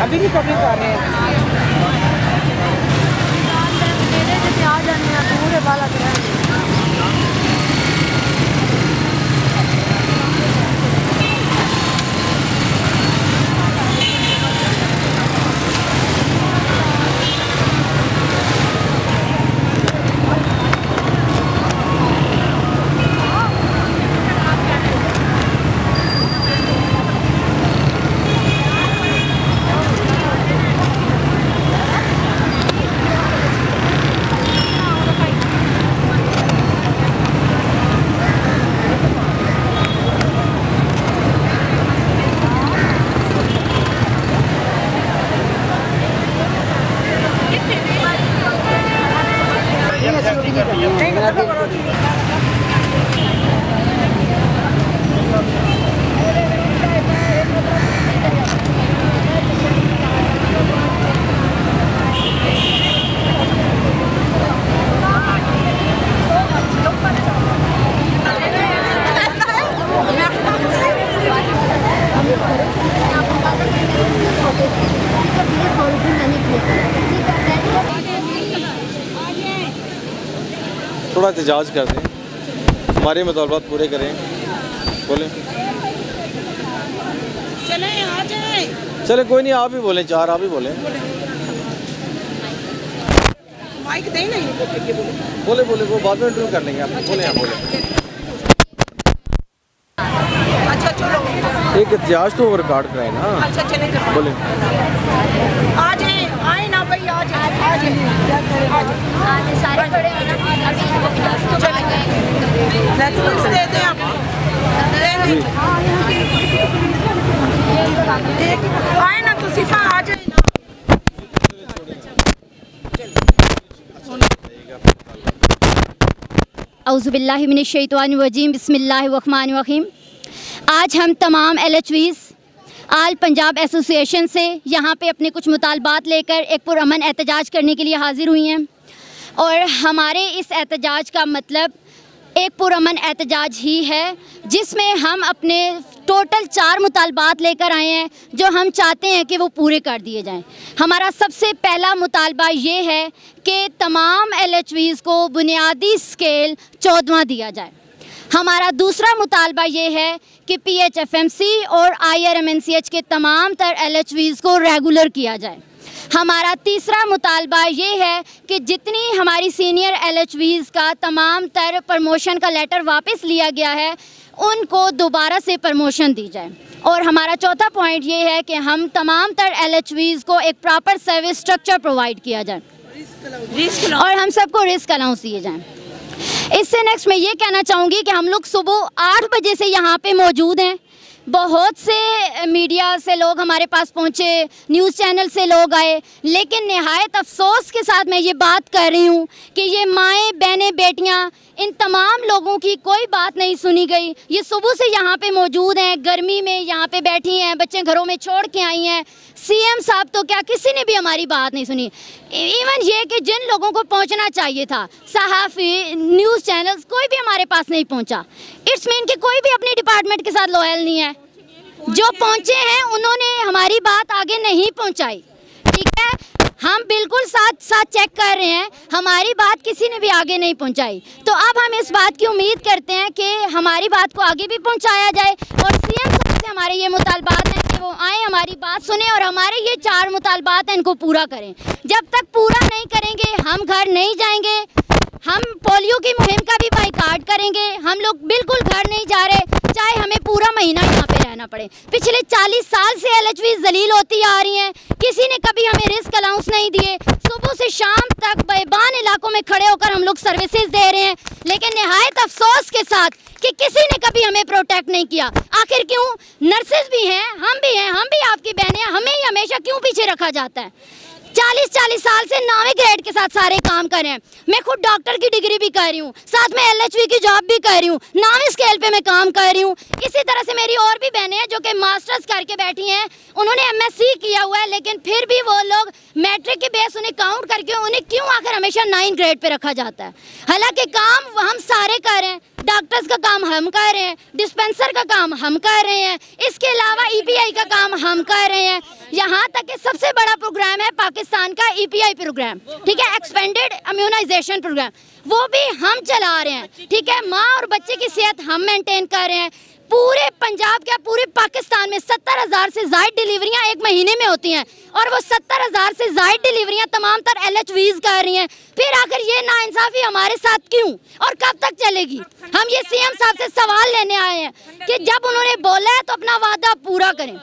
अभी भी कभी कर रहे हैं। थोड़ा एहतजाज कर दें, हमारे मुतालबात पूरे करें। बोलें। चले कोई नहीं, आप ही बोलें, चार आप ही बोलें। माइक दें ना इनको, बोले बोले वो बाद में इंटरव्यू कर लेंगे आप। बोले आप बोले। अच्छा चलो, एक एहतजाज तो रिकॉर्ड कराए ना। अच्छा चले बोले। आ जाए, आए ना भाई, आ जाए, सारे खड़े हैं ना, अभी दे दें आप, आए ना तो सिफा आ जाए ना। औज़ुबिल्लाहि मिनश्शैतानिर्रजीम, बिस्मिल्लाहिर्रहमानिर्रहीम। आज हम तमाम LHVs आल पंजाब एसोसिएशन से यहाँ पे अपने कुछ मुतालबात लेकर एक पुरअमन एहतजाज करने के लिए हाज़िर हुई हैं। और हमारे इस एहतजाज का मतलब एक पुरअमन एहतजाज ही है, जिसमें हम अपने टोटल 4 मुतालबात लेकर आए हैं जो हम चाहते हैं कि वो पूरे कर दिए जाएं। हमारा सबसे पहला मुतालबा ये है कि तमाम LHVs को बुनियादी स्केल 14वां दिया जाए। हमारा दूसरा मुतालबा ये है कि PHFMC और IRMNCH के तमाम तर LHVs को रेगुलर किया जाए। हमारा तीसरा मुतालबा ये है कि जितनी हमारी सीनियर LHVs का तमाम तर प्रमोशन का लेटर वापस लिया गया है, उनको दोबारा से प्रमोशन दी जाए। और हमारा चौथा पॉइंट ये है कि हम तमाम तर LHVs को एक प्रॉपर सर्विस स्ट्रक्चर प्रोवाइड किया जाए और हम सबको रिस्क अलाउंस दिए जाएँ। इससे नेक्स्ट मैं ये कहना चाहूँगी कि हम लोग सुबह 8 बजे से यहाँ पे मौजूद हैं। बहुत से मीडिया से लोग हमारे पास पहुँचे, न्यूज़ चैनल से लोग आए, लेकिन निहायत अफसोस के साथ मैं ये बात कर रही हूँ कि ये माएँ, बहनें, बेटियाँ, इन तमाम लोगों की कोई बात नहीं सुनी गई। ये सुबह से यहाँ पे मौजूद हैं, गर्मी में यहाँ पे बैठी हैं, बच्चे घरों में छोड़ के आई हैं। CM साहब तो क्या, किसी ने भी हमारी बात नहीं सुनी। इवन ये कि जिन लोगों को पहुँचना चाहिए था, सहाफ़ी, न्यूज़ चैनल्स, कोई भी हमारे पास नहीं पहुँचा। इट्स मीन कि कोई भी अपने डिपार्टमेंट के साथ लॉयल नहीं है। जो पहुँचे हैं उन्होंने हमारी बात आगे नहीं पहुँचाई। ठीक है, हम बिल्कुल साथ साथ चेक कर रहे हैं, हमारी बात किसी ने भी आगे नहीं पहुंचाई। तो अब हम इस बात की उम्मीद करते हैं कि हमारी बात को आगे भी पहुंचाया जाए और CM साहब से हमारे ये मुतालबात हैं कि वो आए, हमारी बात सुने और हमारे ये 4 मुतालबात हैं इनको पूरा करें। जब तक पूरा नहीं करेंगे हम घर नहीं जाएंगे। हम पोलियो की मुहिम का भी बाइकाट करेंगे। हम लोग बिल्कुल घर नहीं जा रहे, चाहे हमें पूरा महीना यहाँ पे रहना पड़े। पिछले 40 साल से LHVs जलील होती आ रही हैं, किसी ने कभी हमें रिस्क अलाउंस नहीं दिए। सुबह से शाम तक बेबान इलाकों में खड़े होकर हम लोग सर्विसेज दे रहे हैं, लेकिन निहायत अफसोस के साथ कि किसी ने कभी हमें प्रोटेक्ट नहीं किया। आखिर क्यों? नर्सेज भी हैं, हम भी आपकी बहनें हैं, हमें ही हमेशा क्यों पीछे रखा जाता है? 40 साल से 9वें ग्रेड के साथ सारे काम कर रहे हैं। मैं खुद डॉक्टर की डिग्री भी कर रही हूँ, साथ में LHV की जॉब भी कर रही हूँ, 9वें स्केल पे मैं काम कर रही हूँ। इसी तरह से मेरी और भी बहनें हैं जो कि मास्टर्स करके बैठी हैं, उन्होंने MSc किया हुआ है, लेकिन फिर भी वो लोग मैट्रिक के बेस उन्हें काउंट करके उन्हें क्यों आखिर हमेशा 9 ग्रेड पे रखा जाता है? हालांकि काम हम सारे कर रहे हैं। डॉक्टर्स का काम हम कर रहे हैं, डिस्पेंसर का काम हम कर रहे हैं, इसके अलावा EPI का काम हम कर रहे हैं। यहाँ तक कि सबसे बड़ा प्रोग्राम है पाकिस्तान का EPI प्रोग्राम, ठीक है, एक्सपेंडेड इम्यूनाइजेशन प्रोग्राम, वो भी हम चला रहे हैं, ठीक है। माँ और बच्चे की सेहत हम मेंटेन कर रहे हैं। पूरे पंजाब क्या पूरे पाकिस्तान में 70,000 से ज़ायद डिलीवरियां एक महीने में होती हैं और वो 70,000 से ज़ायद डिलीवरियां तमाम तर LHVs कर रही हैं। फिर आखिर ये नाइंसाफ़ी हमारे साथ क्यों और कब तक चलेगी? हम ये CM साहब से सवाल लेने आए हैं कि जब उन्होंने बोला है तो अपना वादा पूरा करें।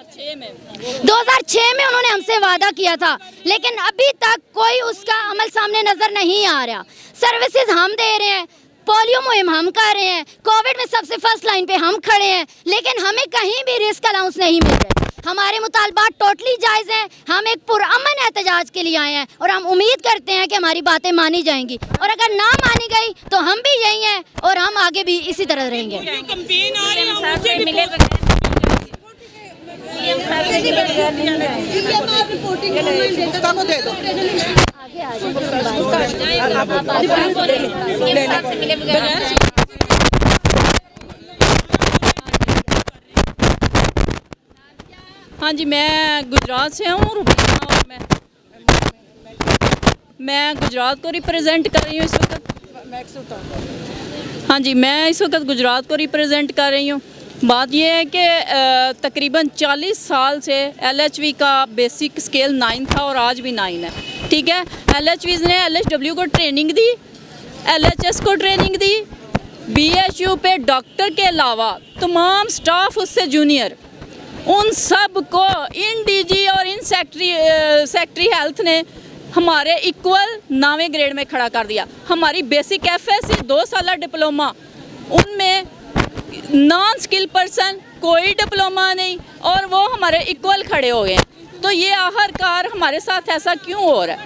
2006 में उन्होंने हमसे वादा किया था, लेकिन अभी तक कोई उसका अमल सामने नज़र नहीं आ रहा। सर्विसेज हम दे रहे हैं, पोलियो मुहिम हम कर रहे हैं, कोविड में सबसे फर्स्ट लाइन पे हम खड़े हैं, लेकिन हमें कहीं भी रिस्क अलाउंस नहीं मिल रहे। हमारे मुतालबात टोटली जायज़ हैं। हम एक पुरअमन एहतजाज के लिए आए हैं और हम उम्मीद करते हैं कि हमारी बातें मानी जाएंगी, और अगर ना मानी गई तो हम भी यही हैं और हम आगे भी इसी तरह रहेंगे। हाँ जी, मैं गुजरात से हूँ रुबीना, और मैं गुजरात को रिप्रेजेंट कर रही हूँ इस वक्त। हाँ जी, मैं इस वक्त गुजरात को रिप्रेजेंट कर रही हूँ। बात यह है कि तकरीबन 40 साल से LHV का बेसिक स्केल 9 था और आज भी 9 है, ठीक है। LHVs ने LHW को ट्रेनिंग दी, LHS को ट्रेनिंग दी, BHU पे डॉक्टर के अलावा तमाम स्टाफ उससे जूनियर, उन सब को इन DG और इन सेक्रेटरी हेल्थ ने हमारे इक्वल 9वें ग्रेड में खड़ा कर दिया। हमारी बेसिक FSC 2 साल डिप्लोमा, उनमें नॉन स्किल पर्सन कोई डिप्लोमा नहीं, और वो हमारे इक्वल खड़े हो गए। तो ये आखिरकार हमारे साथ ऐसा क्यों हो रहा है?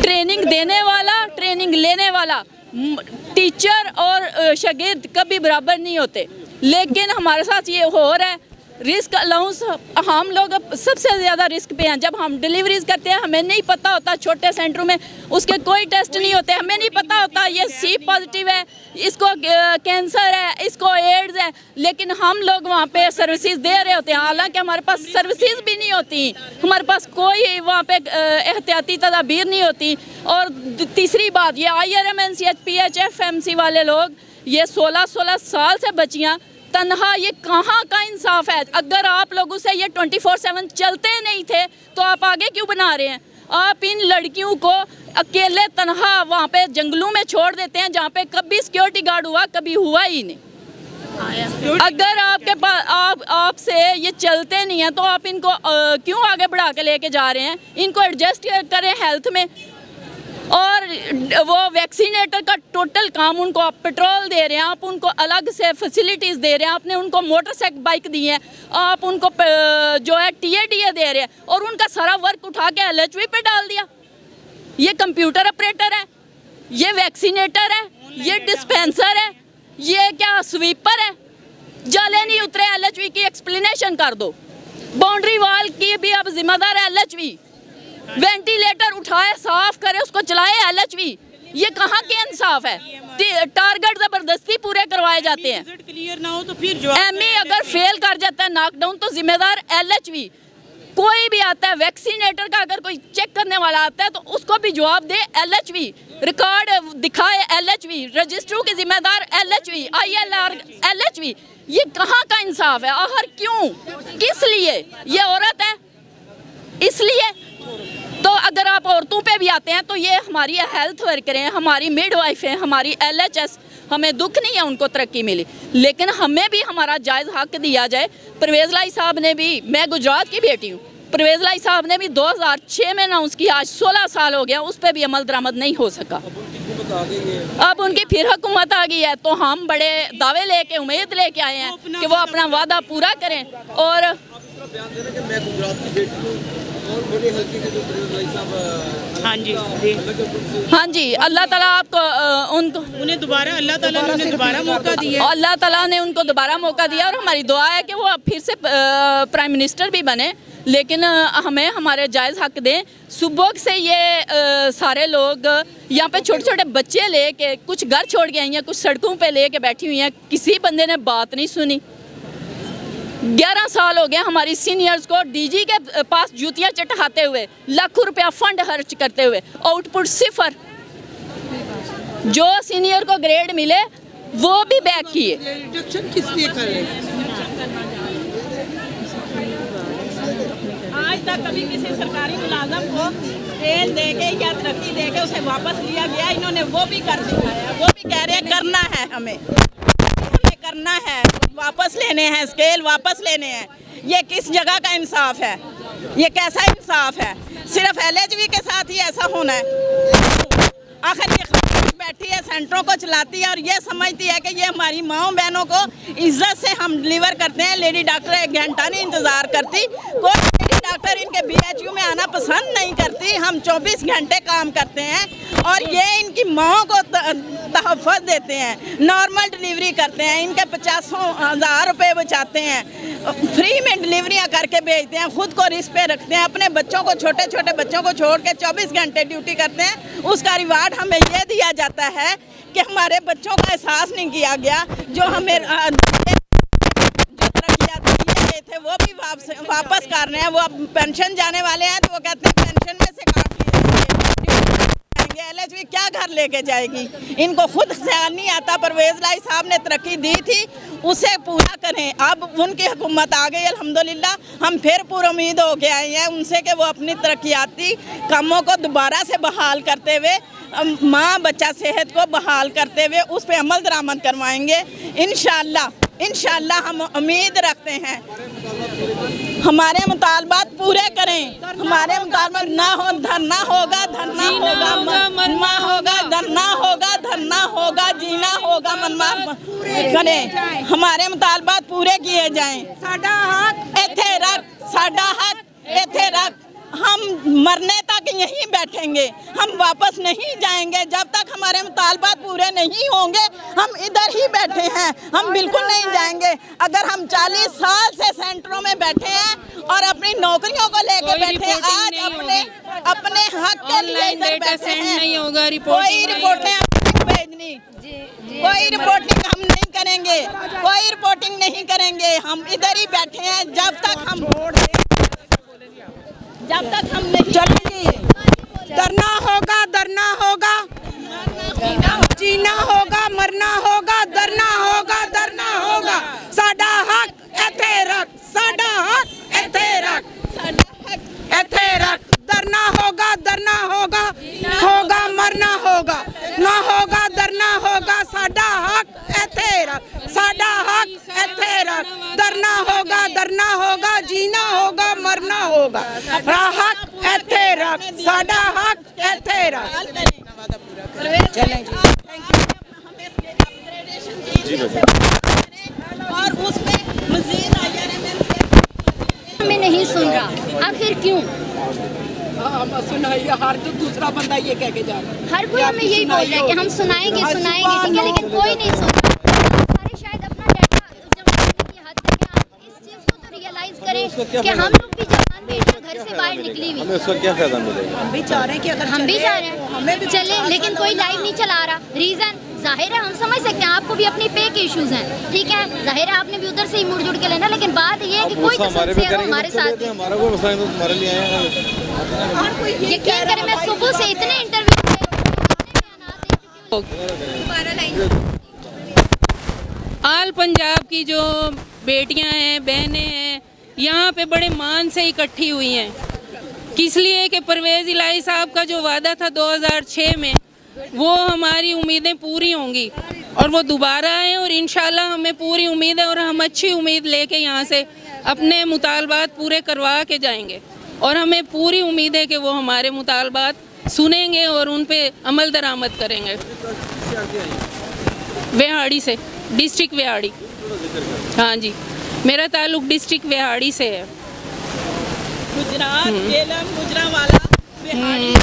ट्रेनिंग देने वाला, ट्रेनिंग लेने वाला, टीचर और शागिर्द कभी बराबर नहीं होते, लेकिन हमारे साथ ये हो रहा है। रिस्क अलाउंस, हम लोग अब सबसे ज़्यादा रिस्क पे हैं। जब हम डिलीवरीज करते हैं हमें नहीं पता होता, छोटे सेंटरों में उसके कोई टेस्ट नहीं होते, हमें नहीं पता होता ये C पॉजिटिव है, इसको कैंसर है, इसको एड्स है, लेकिन हम लोग वहाँ पे सर्विसेज दे रहे होते हैं, हालांकि हमारे पास सर्विसेज भी नहीं होती, हमारे पास कोई वहाँ पे एहतियाती तदाबीर नहीं होती। और तीसरी बात, ये IRM-NCH PH-FMC वाले लोग, ये 16-16 साल से बच्चियाँ तन्हा, ये कहाँ का इंसाफ है? अगर आप लोगों से ये 24/7 चलते नहीं थे तो आप आगे क्यों बना रहे हैं? आप इन लड़कियों को अकेले तन्हा वहाँ पे जंगलों में छोड़ देते हैं, जहाँ पे कभी सिक्योरिटी गार्ड हुआ, कभी हुआ ही नहीं। अगर आपके पास आपसे ये चलते नहीं हैं तो आप इनको क्यों आगे बढ़ा के लेके जा रहे हैं? इनको एडजस्ट करें हेल्थ में। और वो वैक्सीनेटर का टोटल काम, उनको आप पेट्रोल दे रहे हैं, आप उनको अलग से फैसिलिटीज़ दे रहे हैं, आपने उनको मोटरसाइकिल बाइक दी है, आप उनको जो है TA दे रहे हैं, और उनका सारा वर्क उठा के LHV पे डाल दिया। ये कंप्यूटर ऑपरेटर है, ये वैक्सीनेटर है, ये डिस्पेंसर है, ये क्या स्वीपर है? जाले नहीं उतरे LHV की एक्सप्लेनेशन कर दो। बाउंड्री वाल की भी अब जिम्मेदार है LHV। वेंटिलेटर उठाए, साफ करे, उसको चलाए LHV। ये कहाँ के इंसाफ है? टारगेट जबरदस्ती पूरे करवाए जाते हैं। क्लियर ना हो तो फिर जो ME अगर फेल कर जाता है नॉकडाउन, तो जिम्मेदार LHV। कोई भी आता है, वैक्सीनेटर का अगर कोई चेक करने वाला आता है तो उसको भी जवाब दे LHV, रिकॉर्ड दिखाए LHV, रजिस्टरों के जिम्मेदार LHV, ILR LHV। ये कहाँ का इंसाफ है? आखिर क्यों, किस लिए? ये औरत है इसलिए। तो अगर आप औरतों पे भी आते हैं तो ये हमारी हेल्थ वर्कर हैं, हमारी मिडवाइफ हैं, हमारी LHS, हमें दुख नहीं है उनको तरक्की मिली, लेकिन हमें भी हमारा जायज़ हक दिया जाए। परवेज़ लाई साहब ने भी, मैं गुजरात की बेटी हूँ, परवेज़ लाई साहब ने भी 2006 में अनाउंस किया, आज 16 साल हो गया, उस पर भी अमल दरामद नहीं हो सका। अब उनकी फिर हुकूमत आ गई है, तो हम बड़े दावे लेके, उम्मीद लेके आए हैं कि वो अपना वादा पूरा करें। और हाँ जी हाँ जी, अल्लाह ताला आपको उनको उन्हें दोबारा अल्लाह ताला ने उन्हें दोबारा मौका दिया। अल्लाह ताला ने उनको दोबारा मौका दिया और हमारी दुआ है कि वो फिर से प्राइम मिनिस्टर भी बने, लेकिन हमें हमारे जायज़ हक दें। सुबह से ये सारे लोग यहाँ पे छोटे छोटे बच्चे लेके कुछ घर छोड़ के आई हैं, कुछ सड़कों पे लेके बैठी हुई हैं, किसी बंदे ने बात नहीं सुनी। 11 साल हो गए हमारी सीनियर्स को डीजी के पास जूतियाँ चटहाते हुए, लाखों रुपया फंड खर्च करते हुए, आउटपुट सिफर। जो सीनियर को ग्रेड मिले वो भी बैक किए। रिडक्शन किस लिए कर रहे हैं? आज तक कभी किसी सरकारी मुलाजम को स्टेज देके या तरक्की देके उसे वापस लिया गया? इन्होंने वो भी कर दिखाया। वो भी कह रहे हैं करना है, हमें करना है, वापस लेने हैं, स्केल वापस लेने हैं। ये किस जगह का इंसाफ है? ये कैसा इंसाफ है? सिर्फ LHV के साथ ही ऐसा होना है? आखिर ये बैठी है, सेंटरों को चलाती है और ये समझती है कि ये हमारी माओ बहनों को इज्जत से हम डिलीवर करते हैं। लेडी डॉक्टर 1 घंटा नहीं इंतज़ार करती, कोई लेडी डॉक्टर इनके BHU में आना पसंद नहीं करती। हम 24 घंटे काम करते हैं और ये इनकी माओ को तहफ़्फ़ुज़ देते हैं, नॉर्मल डिलीवरी करते हैं, इनके 50,000 रुपये बचाते हैं, फ्री में डिलीवरियाँ करके भेजते हैं, ख़ुद को रिस्क पे रखते हैं, अपने बच्चों को, छोटे छोटे बच्चों को छोड़ के 24 घंटे ड्यूटी करते हैं। उसका रिवार्ड हमें ये दिया जाता है कि हमारे बच्चों का एहसास नहीं किया गया। जो हमें जो तरक्कियाँ दिए थे वो भी वापस कर रहे हैं। वो अब पेंशन जाने वाले हैं तो वो कहते हैं पेंशन में से काट लिए। LHV क्या घर लेके जाएगी? इनको खुद ख्याल नहीं आता। परवेज़ लाई साहब ने तरक्की दी थी, उसे पूरा करें। अब उनकी हुकूमत आ गई अल्हम्दुलिल्लाह, हम फिर पूरी उम्मीद हो के आए हैं उनसे कि वो अपनी तरक्याती कामों को दोबारा से बहाल करते हुए, माँ बच्चा सेहत को बहाल करते हुए उस पर अमल दरामद करवाएंगे इंशाअल्लाह। हम उम्मीद रखते हैं हमारे मुतालबात पूरे करें। हमारे मुतालबात ना हो, धरना होगा, धरना होगा, मरमा होगा, धरना होगा, धरना होगा, जीना होगा, मनमा करें। हमारे मुतालबात पूरे किए जाएं। साडा हक इत्थे रख, साडा हक इत्थे रख। हम मरने तक यहीं बैठेंगे, हम वापस नहीं जाएंगे जब तक हमारे मुतालबात पूरे नहीं होंगे। हम इधर ही बैठे हैं, हम बिल्कुल नहीं जाएंगे। अगर हम 40 साल से सेंटरों में बैठे हैं और अपनी नौकरियों को लेकर बैठे हैं, आज अपने हक के लिए इधर बैठे हैं, कोई रिपोर्टें भेजनी, कोई रिपोर्टिंग हम नहीं करेंगे, कोई रिपोर्टिंग नहीं करेंगे। हम इधर ही बैठे हैं जब तक हम नहीं चलेंगे। डरना होगा, डरना होगा, जीना होगा, मरना होगा, डरना होगा, डरना होगा। साडा हक इत्थे रख, साडा हक इत्थे रख, साडा हक इत्थे रख। डरना होगा, डरना होगा, होगा मरना होगा, ना होगा डरना होगा। साडा हक इत्थे रख, साडा हक इत्थे रख। डरना होगा, डरना होगा, जीना होगा, मरना होगा। हक इत्थे रख, साडा हक इत्थे रख। और उसमें मज़ीद हमें नहीं सुन रहा, आखिर क्यों? सुनाइए, हर दूसरा बंदा ये कह के जा रहा है। हर कोई हमें यही बोल रहा है कि हम सुनाएंगे, ठीक है, लेकिन कोई नहीं सुन रहा। सारे शायद अपना डाटा जमा की हद तक आप इस चीज़ को तो रियलाइज करें कि हम लोग भी जवान बेटियां घर से बाहर निकली हुई, हमें उसका क्या फायदा मिलेगा? हम भी चाह रहे हैं कि अगर हम भी जा रहे हैं चले, लेकिन कोई लाइव नहीं चला रहा। रीज़न जाहिर है, हम समझ सकते हैं, आपको भी अपनी पे के इश्यूज हैं, ठीक है, जाहिर है आपने भी उधर से ही मुड़ जुड़ के लेना। लेकिन बात ये है कि कोई हमारे साथ, हमारा कोई मसला नहीं, तो तुम्हारे लिए आए हैं। यकीन करें, मैं सुबह से इतने इंटरव्यू आल पंजाब की जो बेटियां हैं, बहनें हैं, यहाँ पे बड़े मान से इकट्ठी हुई हैं। किस लिए कि परवेज़ इलाही साहब का जो वादा था 2006 में, वो हमारी उम्मीदें पूरी होंगी और वो दोबारा आए और इंशाल्लाह हमें पूरी उम्मीद है और हम अच्छी उम्मीद लेके यहाँ से अपने मुतालबात पूरे करवा के जाएंगे। और हमें पूरी उम्मीद है कि वो हमारे मुतालबात सुनेंगे और उन पे अमल दरामद करेंगे। वेहाड़ी से, डिस्ट्रिक्ट वेहाड़ी। हाँ जी, मेरा ताल्लुक डिस्ट्रिक्ट वेहाड़ी से है। गुजरात, केलम, गुजरावाला, बिहारी